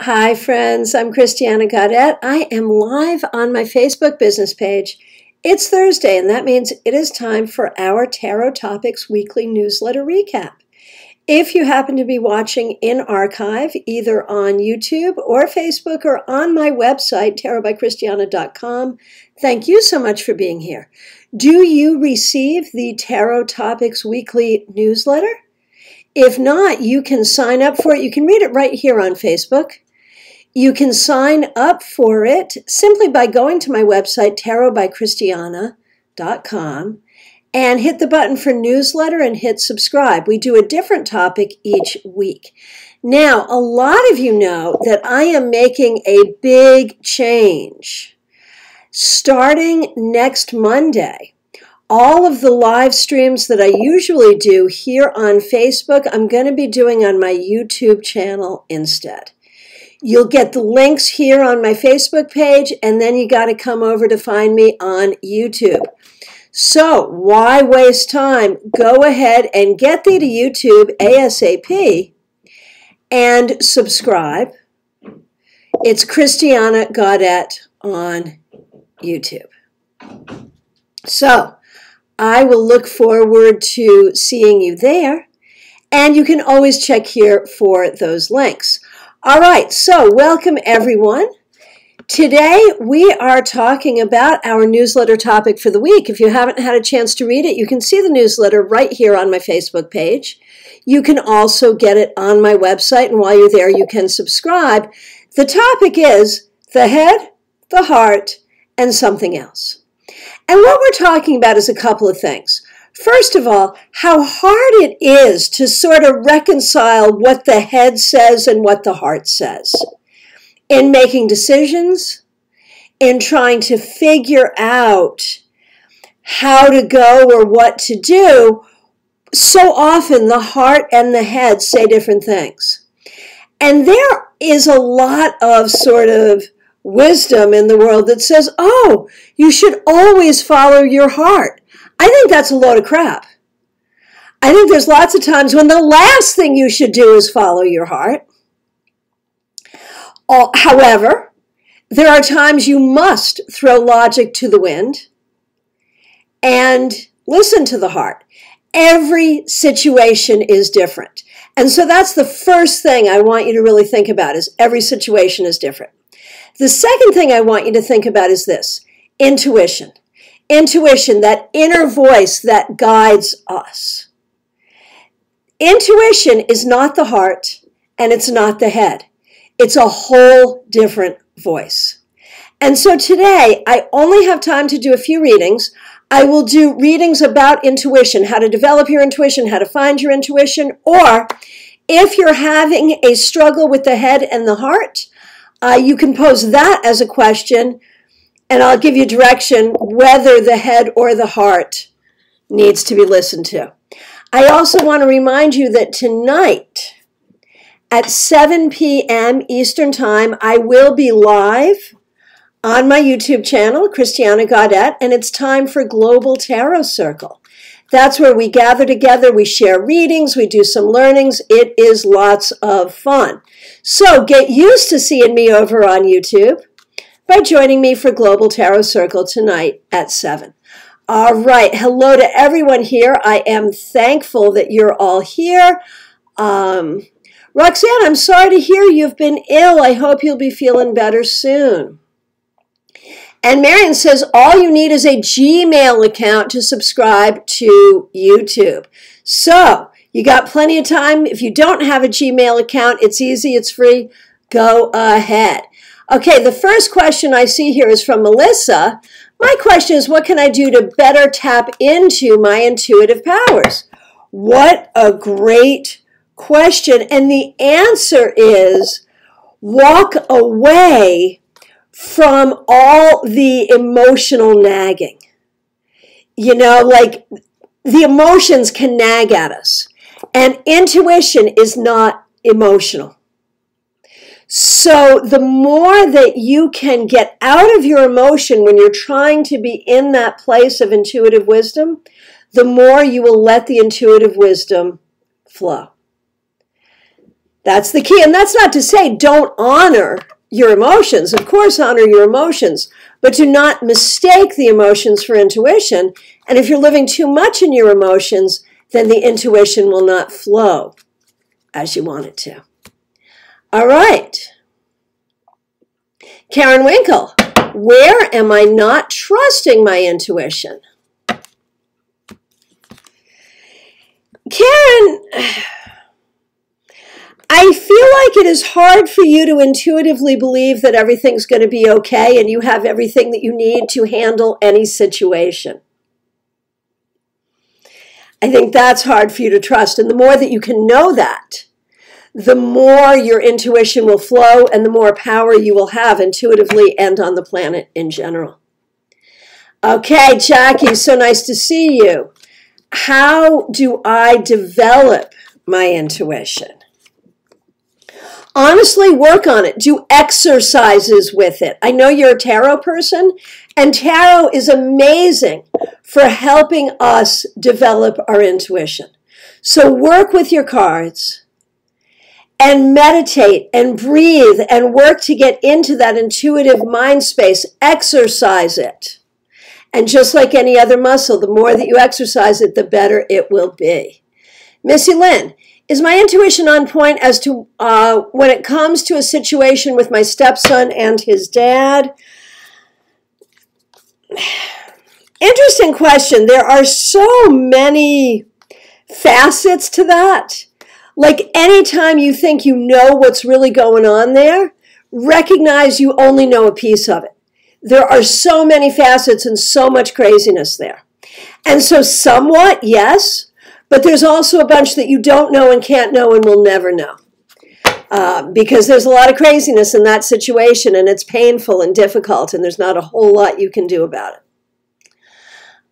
Hi friends, I'm Christiana Gaudet. I am live on my Facebook business page. It's Thursday, and that means it is time for our Tarot Topics weekly newsletter recap. If you happen to be watching in archive, either on YouTube or Facebook or on my website, tarotbychristiana.com, thank you so much for being here. Do you receive the Tarot Topics weekly newsletter? If not, you can sign up for it. You can read it right here on Facebook. You can sign up for it simply by going to my website, tarotbychristiana.com, and hit the button for newsletter and hit subscribe. We do a different topic each week. Now, a lot of you know that I am making a big change. Starting next Monday, all of the live streams that I usually do here on Facebook, I'm going to be doing on my YouTube channel instead. You'll get the links here on my Facebook page, and then you got to come over to find me on YouTube. So why waste time? Go ahead and get thee to YouTube ASAP and subscribe. It's Christiana Gaudet on YouTube. So I will look forward to seeing you there, and you can always check here for those links. All right, so welcome everyone. Today we are talking about our newsletter topic for the week. If you haven't had a chance to read it, you can see the newsletter right here on my Facebook page. You can also get it on my website, and while you're there, you can subscribe. The topic is the head, the heart, and something else. And what we're talking about is a couple of things. First of all, how hard it is to sort of reconcile what the head says and what the heart says in making decisions, in trying to figure out how to go or what to do. So often the heart and the head say different things. And there is a lot of sort of wisdom in the world that says, oh, you should always follow your heart. I think that's a load of crap. I think there's lots of times when the last thing you should do is follow your heart. However, there are times you must throw logic to the wind and listen to the heart. Every situation is different. And so that's the first thing I want you to really think about, is every situation is different. The second thing I want you to think about is this: intuition. Intuition, that inner voice that guides us. Intuition is not the heart, and it's not the head. It's a whole different voice. And so today, I only have time to do a few readings. I will do readings about intuition, how to develop your intuition, how to find your intuition, or if you're having a struggle with the head and the heart, you can pose that as a question, and I'll give you direction whether the head or the heart needs to be listened to. I also want to remind you that tonight at 7 p.m. Eastern Time, I will be live on my YouTube channel, Christiana Gaudet, and it's time for Global Tarot Circle. That's where we gather together, we share readings, we do some learnings. It is lots of fun. So get used to seeing me over on YouTube by joining me for Global Tarot Circle tonight at 7. All right, hello to everyone here. I am thankful that you're all here. Roxanne, I'm sorry to hear you've been ill. I hope you'll be feeling better soon. And Marion says, all you need is a Gmail account to subscribe to YouTube. So you got plenty of time. If you don't have a Gmail account, it's easy, it's free. Go ahead. Okay, the first question I see here is from Melissa. My question is, what can I do to better tap into my intuitive powers? What a great question. And the answer is, walk away from all the emotional nagging. You know, like the emotions can nag at us. And intuition is not emotional. So the more that you can get out of your emotion when you're trying to be in that place of intuitive wisdom, the more you will let the intuitive wisdom flow. That's the key. And that's not to say don't honor your emotions. Of course, honor your emotions, but do not mistake the emotions for intuition. And if you're living too much in your emotions, then the intuition will not flow as you want it to. All right. Karen Winkle, where am I not trusting my intuition? Karen, I feel like it is hard for you to intuitively believe that everything's going to be okay and you have everything that you need to handle any situation. I think that's hard for you to trust. And the more that you can know that, the more your intuition will flow and the more power you will have intuitively and on the planet in general. Okay, Jackie, so nice to see you. How do I develop my intuition? Honestly, work on it. Do exercises with it. I know you're a tarot person, and tarot is amazing for helping us develop our intuition. So work with your cards and meditate and breathe and work to get into that intuitive mind space. Exercise it. And just like any other muscle, the more that you exercise it, the better it will be. Missy Lynn, is my intuition on point as to when it comes to a situation with my stepson and his dad? Interesting question. There are so many facets to that. Like anytime you think you know what's really going on there, recognize you only know a piece of it. There are so many facets and so much craziness there. And so somewhat, yes, but there's also a bunch that you don't know and can't know and will never know. Because there's a lot of craziness in that situation and it's painful and difficult and there's not a whole lot you can do about it.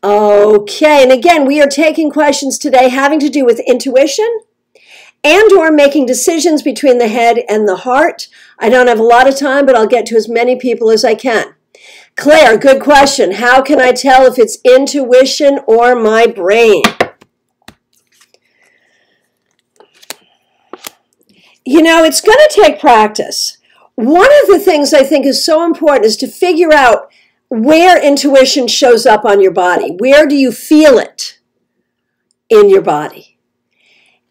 Okay, and again, we are taking questions today having to do with intuition and or making decisions between the head and the heart. I don't have a lot of time, but I'll get to as many people as I can. Claire, good question. How can I tell if it's intuition or my brain? You know, it's going to take practice. One of the things I think is so important is to figure out where intuition shows up on your body. Where do you feel it in your body?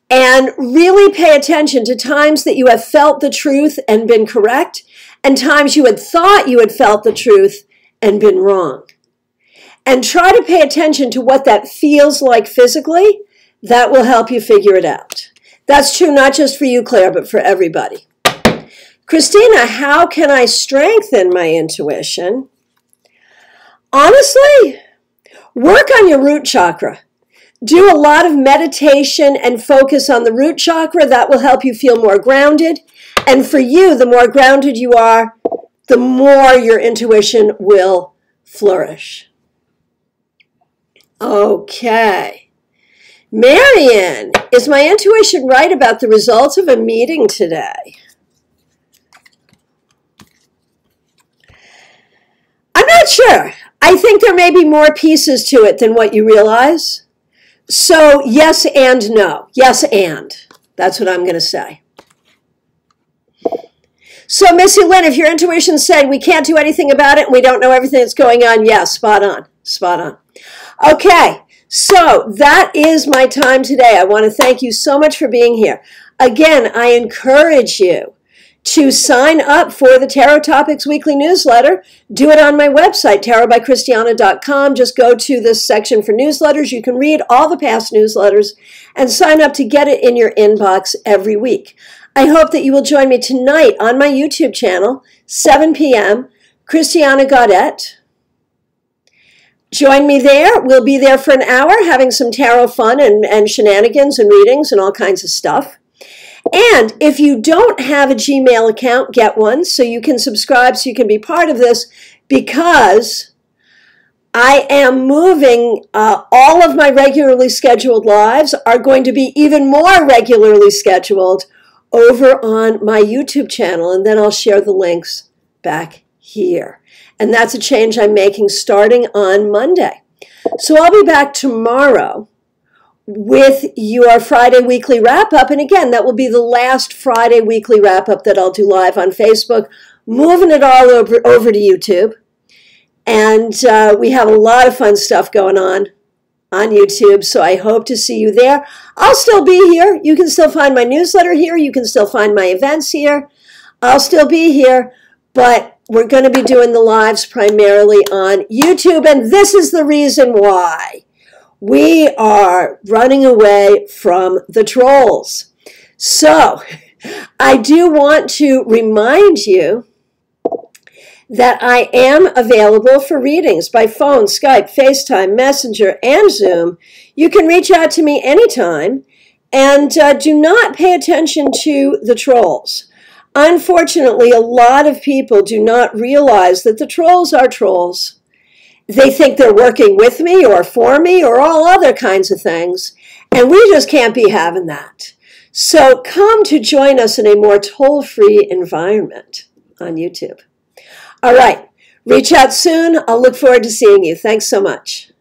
And really pay attention to times that you have felt the truth and been correct, and times you had thought you had felt the truth and been wrong. And try to pay attention to what that feels like physically. That will help you figure it out. That's true not just for you, Claire, but for everybody. Christina, how can I strengthen my intuition? Honestly, work on your root chakra. Do a lot of meditation and focus on the root chakra. That will help you feel more grounded. And for you, the more grounded you are, the more your intuition will flourish. Okay. Marion, is my intuition right about the results of a meeting today? I'm not sure. I think there may be more pieces to it than what you realize. So yes and no. Yes and. That's what I'm going to say. So Missy Lynn, if your intuition said we can't do anything about it and we don't know everything that's going on, yes, spot on. Spot on. Okay. So that is my time today. I want to thank you so much for being here. Again, I encourage you to sign up for the Tarot Topics Weekly Newsletter. Do it on my website, tarotbychristiana.com. Just go to this section for newsletters. You can read all the past newsletters and sign up to get it in your inbox every week. I hope that you will join me tonight on my YouTube channel, 7 p.m., Christiana Gaudet. Join me there. We'll be there for an hour having some tarot fun and shenanigans and readings and all kinds of stuff. And if you don't have a Gmail account, get one so you can subscribe so you can be part of this, because I am moving. All of my regularly scheduled lives are going to be even more regularly scheduled over on my YouTube channel, and then I'll share the links back here. And that's a change I'm making starting on Monday. So I'll be back tomorrow with your Friday weekly wrap-up. And again, that will be the last Friday weekly wrap-up that I'll do live on Facebook, moving it all over to YouTube. And we have a lot of fun stuff going on YouTube, so I hope to see you there. I'll still be here. You can still find my newsletter here. You can still find my events here. I'll still be here, but we're going to be doing the lives primarily on YouTube, and this is the reason why. We are running away from the trolls. So I do want to remind you that I am available for readings by phone, Skype, FaceTime, Messenger, and Zoom. You can reach out to me anytime, and do not pay attention to the trolls. Unfortunately, a lot of people do not realize that the trolls are trolls. They think they're working with me or for me or all other kinds of things, and we just can't be having that. So come to join us in a more toll-free environment on YouTube. All right, reach out soon. I'll look forward to seeing you. Thanks so much.